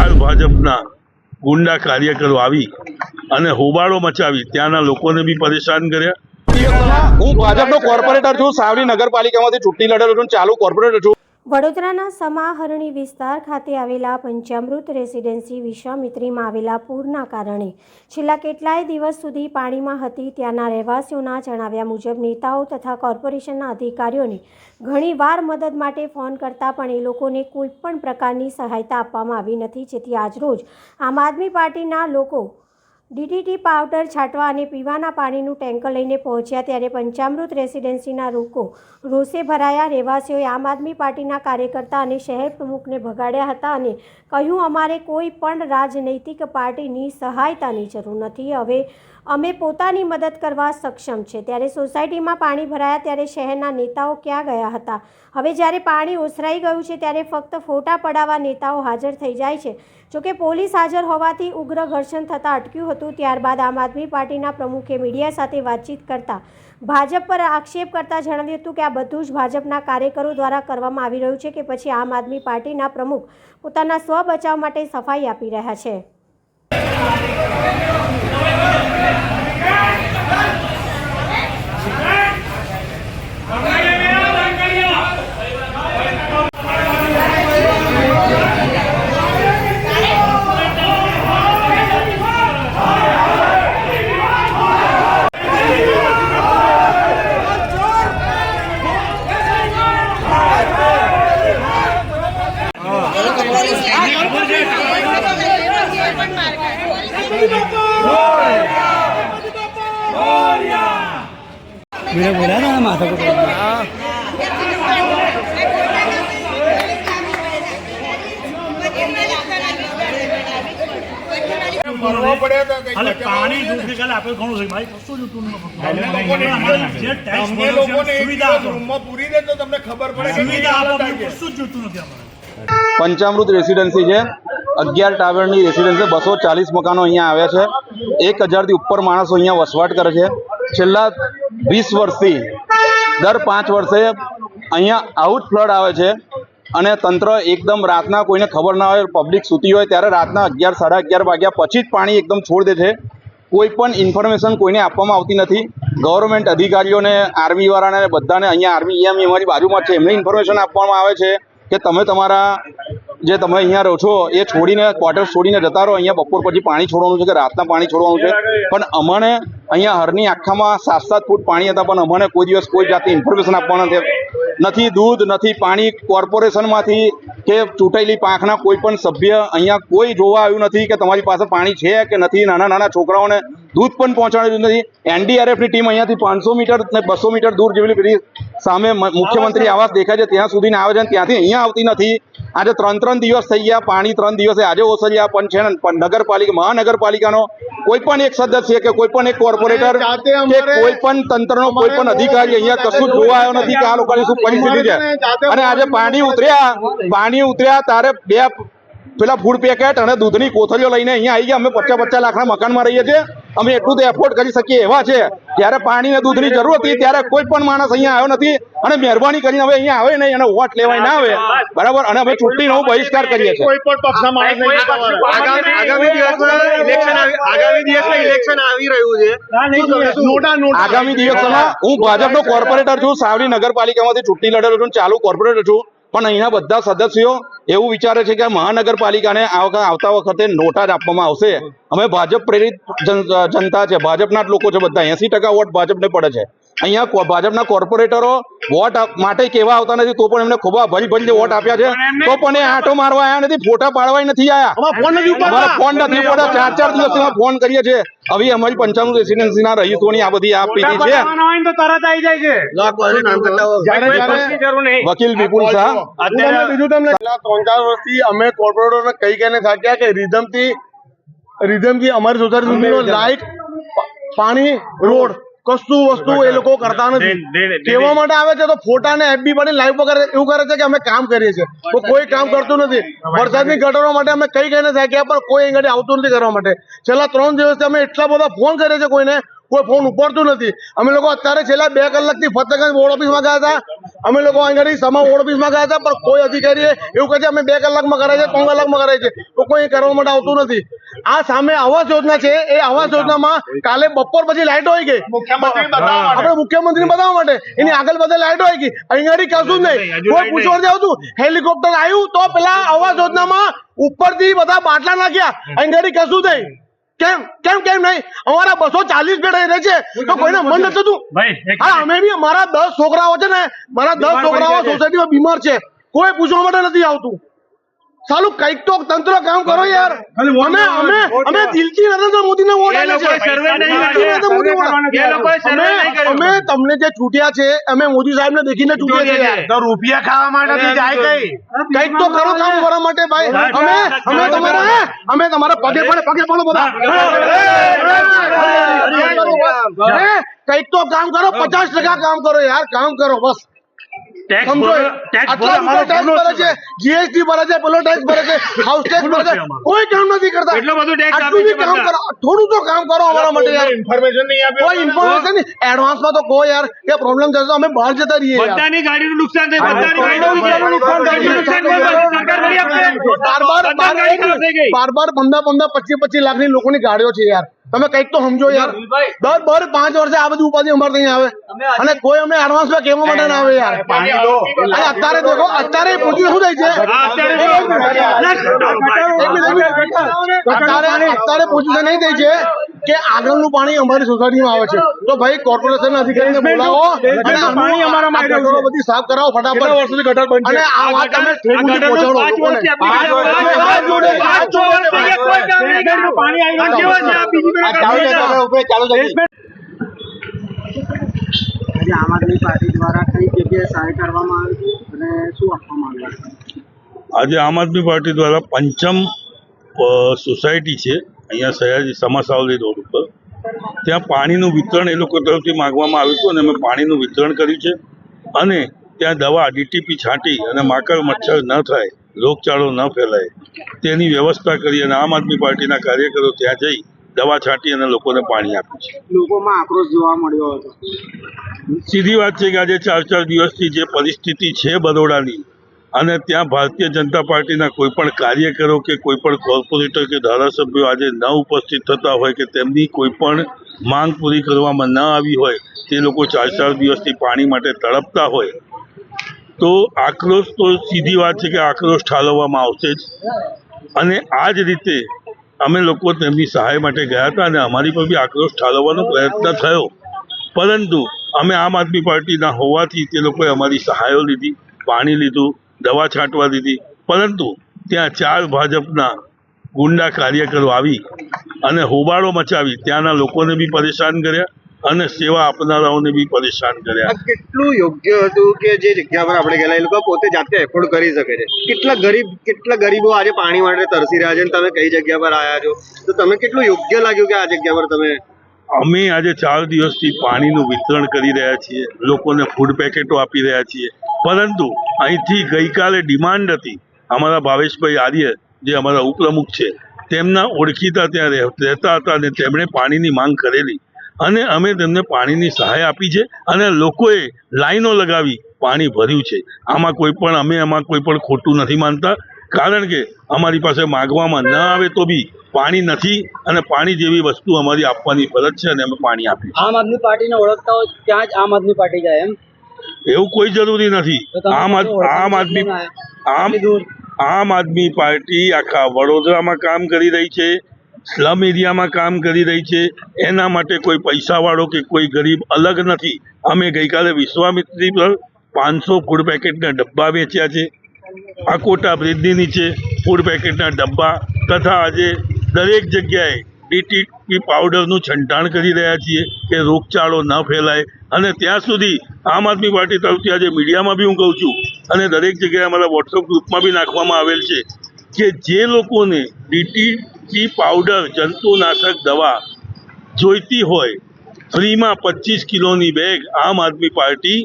બાર ભાજપના ગુંડા કાર્યકરો આવી અને હોબાળો મચાવી ત્યાંના લોકોને બી પરેશાન કર્યા। હું ભાજપનો કોર્પોરેટર છું, સાવલી નગરપાલિકામાંથી ચૂંટણી લડેલો છું, ચાલુ કોર્પોરેટર છું। વડોદરાના સમાહરણી વિસ્તાર ખાતે આવેલા પંચામૃત રેસિડેન્સી વિશ્વામિત્રીમાં આવેલા પૂરના કારણે છેલ્લા કેટલાય દિવસ સુધી પાણીમાં હતી। ત્યાંના રહેવાસીઓના જણાવ્યા મુજબ નેતાઓ તથા કોર્પોરેશનના અધિકારીઓને ઘણીવાર મદદ માટે ફોન કરતા પણ એ લોકોને કોઈપણ પ્રકારની સહાયતા આપવામાં આવી નથી, જેથી આજરોજ આમ આદમી પાર્ટીના લોકો ડીડીટી પાવડર છાંટવા અને પીવાના પાણીનું ટેન્કર લઈને પહોંચ્યા ત્યારે પંચામૃત રેસિડેન્સીના લોકો રોષે ભરાયા। રહેવાસીઓએ આમ આદમી પાર્ટીના કાર્યકર્તા અને શહેર પ્રમુખને ભગાડ્યા હતા અને કહ્યું, અમારે કોઈ પણ રાજનૈતિક પાર્ટીની સહાયતાની જરૂર નથી, હવે અમે પોતાની મદદ કરવા સક્ષમ છે। ત્યારે સોસાયટીમાં પાણી ભરાયા ત્યારે શહેરના નેતાઓ ક્યાં ગયા હતા? હવે જ્યારે પાણી ઓસરાઈ ગયું છે ત્યારે ફક્ત ફોટા પડાવવા નેતાઓ હાજર થઈ જાય છે। જોકે પોલીસ હાજર હોવાથી ઉગ્ર ઘર્ષણ થતાં અટક્યું હતું। ત્યારબાદ આમ આદમી પાર્ટીના પ્રમુખે મીડિયા સાથે વાતચીત કરતા ભાજપ પર આક્ષેપ કરતા જણાવ્યું હતું કે આ બધું જ ભાજપના કાર્યકરો દ્વારા કરવામાં આવી રહ્યું છે, કે પછી આમ આદમી પાર્ટીના પ્રમુખ પોતાના સ્વ બચાવ માટે સફાઈ આપી રહ્યા છે। मैंने बोला ना माथा को पानी दूसरी काले आपे घणो છે ભાઈ કશું જોતું નથી જે ટેક્સ ભરો છે સુવિધા રૂમમાં પૂરી દે તો તમને ખબર પડે કે સુવિધા આપો કશું જોતું નથી અમારે। પંચામૃત રેસિડેન્સી છે, 11 ટાવરની રેસિડેન્સી, 240 મકાનો અહીંયા આવ્યા છે। 1000 થી ઉપર માણસો અહીંયા વસવાટ કરે છે। છેલ્લા 20 વર્ષથી દર 5 વર્ષે અહીંયા આવું જ ફ્લડ આવે છે અને તંત્ર એકદમ રાતના કોઈને ખબર ના હોય, પબ્લિક સૂતી હોય ત્યારે રાતના 11 સાડા 11 વાગ્યા પછી જ પાણી એકદમ છોડી દે છે। કોઈ પણ ઇન્ફોર્મેશન કોઈને આપવામાં આવતી નથી। ગવર્મેન્ટ અધિકારીઓને, આર્મીવાળાને બધાને, અહીંયા આર્મી EME અમારી બાજુમાં છે, એમને ઇન્ફોર્મેશન આપવામાં આવે છે કે તમે તમારા જે તમે અહીંયા રહો છો એ છોડીને, ક્વાર્ટર્સ છોડીને જતા રહો, અહીંયા બપોર પછી પાણી છોડવાનું છે કે રાતના પાણી છોડવાનું છે। પણ અમને અહીંયા હરની આખામાં 7-7 ફૂટ પાણી હતા, પણ અમને કોઈ દિવસ કોઈ જાતની ઇન્ફોર્મેશન આપવાના નથી। દૂધ નથી, પાણી કોર્પોરેશનમાંથી કે ચૂંટાયેલી પાંખના કોઈ પણ સભ્ય અહીંયા કોઈ જોવા આવ્યું નથી કે તમારી પાસે પાણી છે કે નથી। નાના નાના છોકરાઓને દૂધ પણ પહોંચાડ્યું નથી। NDRFની ટીમ અહીંયાથી 500 મીટર ને 200 મીટર દૂર જેવી પેલી સામે મુખ્યમંત્રી આવાસ દેખાય છે ત્યાં સુધીને આવે છે, ત્યાંથી અહીંયા આવતી નથી। આજે 3 દિવસ થઈ ગયા, પાણી 3 દિવસે આજે ઓસર્યા પણ છે ને નગરપાલિકા, મહાનગરપાલિકાનો કોઈ પણ એક સદસ્ય કે કોઈ પણ એક કોર્પોરેટર કે કોઈ પણ તંત્રનો કોઈ પણ અધિકારી અહીંયા કશું જોવા આવ્યો નથી કે આ લોકોની શું પરિસ્થિતિ છે। અને આજે પાણી ઉતર્યા ત્યારે 2 પેલા ફૂડ પેકેટ અને દૂધની કોથળીઓ લઈને અહીંયા આવી ગયા। અમે 50-50 લાખના મકાનમાં રહીએ છીએ, અમે એટલું તો એફોર્ડ કરી શકીએ એવા છે। ત્યારે પાણી અને દૂધની જરૂર હતી ત્યારે કોઈ પણ માણસ અહીંયા આવ્યો નથી અને મહેરબાની કરીને હવે અહીંયા આવે નહીં અને વોટ લેવાય ના આવે, બરાબર? અને અમે ચૂંટણીનો બહિષ્કાર કરીએ છીએ। કોઈ પણ પક્ષના માણસ આગામી દિવસમાં ઇલેક્શન આવી રહ્યું છે। આગામી દિવસોમાં હું ભાજપનો કોર્પોરેટર છું, સાવલી નગરપાલિકામાંથી ચૂંટણી લડેલો છું, ચાલુ કોર્પોરેટર છું। પણ અહીંના બધા સદસ્યો એવું વિચારે છે કે મહાનગરપાલિકાને આવતા વખતે નોટા જ આપવામાં આવશે। અમે ભાજપ પ્રેરિત જનતા છે, ભાજપના જ લોકો છે બધા, 80% વોટ ભાજપને પડે છે। અહીંયા ભાજપના કોર્પોરેટરો વોટ માટે કેવા આવતા નથી, તો પણ એમને ખૂબ ભરી વોટ આપ્યા છે, તો પણ એ આંટો મારવા આવ્યા નથી, ફોટા પાડવા નથી આવ્યા। અમારા ફોન નથી પડ્યા, 4 દિવસથી ફોન કરીએ છીએ। હવે અમારી પંચામૃત રેસિડેન્સીના રહીશોની આ બધી આ પીધી છે। વકીલ વિપુલ શાહ। બીજું તમને 3-4 વર્ષથી અમે કોર્પોરેટરોને કઈ કહીને થાક્યા કે રિધમથી અમારી સોસાયટી સુધીનો લાઇટ, પાણી, રોડ કશું વસ્તુ એ લોકો કરતા નથી। કહેવા માટે આવે છે તો ફોટા ને FB પર લાઈવ વગર એવું કરે છે કે અમે કામ કરીએ છીએ, તો કોઈ કામ કરતું નથી। વરસાદની ગટરો માટે અમે કઈ કહીને થાક્યા પણ કોઈ આગળ આવતું નથી કરવા માટે। છેલ્લા 3 દિવસથી અમે એટલા બધા ફોન કરીએ છીએ, કોઈને કોઈ ફોન ઉપાડતું નથી. અમે લોકો અત્યારે છેલ્લા 2 કલાકથી ફતેગંજ વોર્ડ ઓફિસમાં ગયા હતા. અમે લોકો અહીં સમા વોર્ડ ઓફિસમાં ગયા હતા, પણ કોઈ અધિકારીએ એવું કહે છે અમે 2 કલાકમાં કરાય છે, 3 કલાકમાં કરાય છે, તો કોઈ કરવા માટે આવતું નથી. આ સામે આવાસ યોજના છે, એ આવાસ યોજનામાં કાલે બપોર પછી લાઈટો આવી ગઈ, આપણે મુખ્યમંત્રીને બતાવવા માટે. એની આગળ બધે લાઈટો આવી ગઈ, અહીં કશું જ નહીં. કોઈ પૂછવા નથી આવતું. હેલિકોપ્ટર આવ્યું તો પેલા આવાસ યોજનામાં ઉપરથી બધા બાટલા નાખ્યા, અહીં કશું નહીં. કેમ કેમ કેમ નહીં? અમારા 240 બેડ રહે છે, તો કોઈને મન નથી થતું? હા, અમે બી અમારા 10 છોકરાઓ છે ને, મારા 10 છોકરાઓ સોસાયટીમાં બીમાર છે, કોઈ પૂછવા માટે નથી આવતું. સાલું કઈક તો તંત્ર કામ કરો યાર. અમે દિલથી નરેન્દ્ર મોદીને વોટ આપ્યા છે. અમે તમને જે ચૂંટ્યા છે, અમે મોદી સાહેબને દેખીને ચૂંટ્યા છે યાર. તો રૂપિયા ખાવા માટે જાય કઈ? કઈક તો કરો કામ કરવા માટે ભાઈ. અમે તમારા પગે પડો બધા. કઈક તો કામ કરો, 50% કામ કરો યાર, કામ કરો બસ. સમજો, આટલા રૂપિયા ટેક્સ ભરે છે, જીએસટી ભરે છે, પેલો ટેક્સ ભરે છે, હાઉસ ટેક્સ ભરે છે, કોઈ કામ નથી કરતા. આટલું બી કામ કરો, થોડું તો કામ કરો અમારા માટે યાર. ઇન્ફોર્મેશન નહીં આપે, કોઈ ઇન્ફોર્મેશન નહીં, એડવાન્સમાં તો કહો યાર કે પ્રોબ્લેમ થશે તો અમે બહાર જતા રહીએ યાર. બધાની ગાડીનું નુકસાન થાય, બધાની ગાડીનું નુકસાન થાય. સરકાર કરી આપે. બાર 15-25 લાખની લોકોની ગાડીઓ છે યાર. તમે કઈક તો સમજો યાર. દર 5 વર્ષે આ બધી ઉપાધિ અમારે ત્યાં આવે, અને કોઈ અમને એડવાન્સમાં કહેવા માટે ના આવે યાર. અને અત્યારે દેખો, અત્યારે પૂછ્યું શું થાય છે, અત્યારે પૂછ્યું નહીં થઈ છે કે આગળનું પાણી અમારી સોસાયટીમાં આવે છે, તો ભાઈ કોર્પોરેશન અધિકારીને બોલાવો અને પાણી અમારા ગટરો બધી સાફ કરાવો ફટાફટ. વર્ષોથી ગટર બંધ છે. અને આ વાત તમે ઠેક સુધી પહોંચાડો લોકોને. આમ આદમી પાર્ટી દ્વારા કઈ જગ્યાએ સહાય કરવામાં આવી છે અને શું આપવામાં આવ્યું? આજે આમ આદમી પાર્ટી દ્વારા પંચમ સોસાયટી છે અહીંયા સયાજી સમાસાવલી રોડ ઉપર, ત્યાં પાણીનું વિતરણ એ લોકો તરફથી માંગવામાં આવ્યું હતું, અને અમે પાણીનું વિતરણ કર્યું છે. અને ત્યાં દવા ડીટીપી છાંટી અને માકડ મચ્છર ન થાય, રોગચાળો ન ફેલાય તેની વ્યવસ્થા કરી, અને આમ આદમી પાર્ટીના કાર્યકરો ત્યાં જઈ દવા છાંટી અને લોકોને પાણી આપ્યું છે. લોકોમાં આક્રોશ જોવા મળ્યો હતો. સીધી વાત છે કે આજે 4 દિવસથી જે પરિસ્થિતિ છે બરોડાની, અને ત્યાં ભારતીય જનતા પાર્ટીના કોઈ પણ કાર્યકરો કે કોઈ પણ કોર્પોરેટર કે ધારાસભ્યો આજે ન ઉપસ્થિત થતા હોય કે તેમની કોઈ પણ માંગ પૂરી કરવામાં ન આવી હોય, તે લોકો 4 દિવસથી પાણી માટે તડપતા હોય, તો આક્રોશ તો સીધી વાત છે કે આક્રોશ ઠાલવવામાં આવશે જ. અને આ જ રીતે અમે લોકો તેમની સહાય માટે ગયા હતા, અને અમારી પર બી આક્રોશ ઠાલવવાનો પ્રયત્ન થયો, પરંતુ અમે આમ આદમી પાર્ટીના હોવાથી તે લોકોએ અમારી સહાયો લીધી, પાણી લીધું, દવા છાંટવા દીધી. પરંતુ ત્યાં 4 ભાજપના ગુંડા કાર્યકરો આવી અને હોબાળો મચાવી ત્યાંના લોકોને બી પરેશાન કર્યા અને સેવા આપનારાઓને બી પરેશાન કર્યા. કેટલું યોગ્ય હતું કે જે જગ્યા પર આપણે ગયેલા એ લોકો પોતે જાતે એફોર્ડ કરી શકે છે? કેટલા ગરીબો આજે પાણી માટે તરસી રહ્યા છે, અને તમે કઈ જગ્યા પર આવ્યા છો, તો તમે કેટલું યોગ્ય લાગ્યું કે આ જગ્યા પર તમે? અમે આજે 4 દિવસથી પાણીનું વિતરણ કરી રહ્યા છીએ, લોકોને ફૂડ પેકેટો આપી રહ્યા છીએ. પરંતુ અહીંથી ગઈકાલે ડિમાન્ડ હતી, અમારા ભાવેશભાઈ આર્ય જે અમારા ઉપપ્રમુખ છે, તેમના ઓળખીતા ત્યાં રહેતા હતા અને તેમણે પાણીની માંગ કરેલી, અને અમે તેમને પાણીની સહાય આપી છે, અને લોકોએ લાઈનો લગાવી પાણી ભર્યું છે. આમાં કોઈ પણ ખોટું નથી માનતા, કારણ કે અમારી પાસે માગવામાં ન આવે તો બી પાણી નથી, અને પાણી જેવી વસ્તુ અમારી આપવાની ફરજ છે, અને અમે પાણી આપીએ. આમ આદમી પાર્ટીને ઓળખતા હોય ત્યાં જ આમ આદમી પાર્ટી જાય એમ? એવું કોઈ જરૂરી નથી. આમ આદમી પાર્ટી આખા વડોદરામાં કામ કરી રહી છે, સ્લમ એરિયામાં કામ કરી રહી છે. એના માટે કોઈ પૈસાવાળો કે કોઈ ગરીબ અલગ નથી. અમે ગઈકાલે વિશ્વામિત્રી પર 500 ફૂડ પેકેટના ડબ્બા વેચ્યા છે, આ કોટા બ્રિજની નીચે ફૂડ પેકેટના ડબ્બા, તથા આજે દરેક જગ્યાએ ડીટીપી પાવડરનું છંટાણ કરી રહ્યા છીએ કે રોગચાળો ન ફેલાય. અને ત્યાં સુધી આમ આદમી પાર્ટી તરફથી આજે મીડિયામાં બી હું કહું છું, અને દરેક જગ્યાએ અમારા વોટ્સઅપ ગ્રુપમાં બી નાખવામાં આવેલ છે કે જે લોકોને ડીટીપી પાવડર જંતુનાશક દવા જોઈતી હોય, ફ્રીમાં 25 કિલોની બેગ આમ આદમી પાર્ટી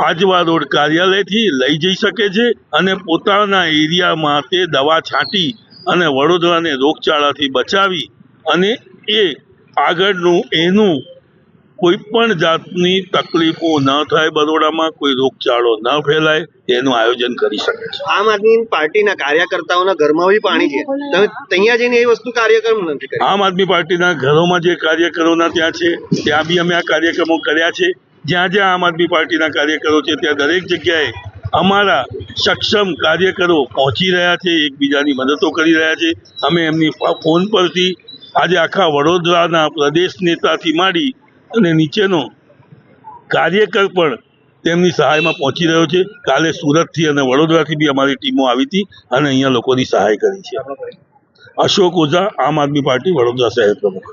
આજવા રોડ કાર્યાલયથી લઈ જઈ શકે છે, અને પોતાના એરિયામાં તે દવા છાંટી અને વડોદરાને રોગચાળાથી બચાવી અને એ આગળનું એનું કોઈ પણ જાતની તકલીફો ન થાય, બરોડામાં કોઈ રોગચાળો ન ફેલાય એનું આયોજન કરી શકે છે. આમ આદમી પાર્ટીના કાર્યકર્તાઓના ઘરમાં બી પાણી છે, તમે ત્યાં જઈને એ વસ્તુ કાર્યક્રમ નથી કર્યા. આમ આદમી પાર્ટીના ઘરોમાં જે કાર્યકરોના ત્યાં છે ત્યાં બી અમે આ કાર્યક્રમો કર્યા છે. જ્યાં જ્યાં આમ આદમી પાર્ટીના કાર્યકરો છે ત્યાં દરેક જગ્યાએ અમારા સક્ષમ કાર્યકરો પહોંચી રહ્યા છે, એકબીજાની મદદો કરી રહ્યા છે. અમે એમની ફોન પરથી આજે આખા વડોદરાના પ્રદેશ નેતાથી માંડી અને નીચેનો કાર્યકર પણ તેમની સહાયમાં પહોંચી રહ્યો છે. કાલે સુરતથી અને વડોદરાથી બી અમારી ટીમો આવી હતી અને અહીંયા લોકોની સહાય કરી છે. અશોક ઓઝા, આમ આદમી પાર્ટી, વડોદરા શહેર પ્રમુખ.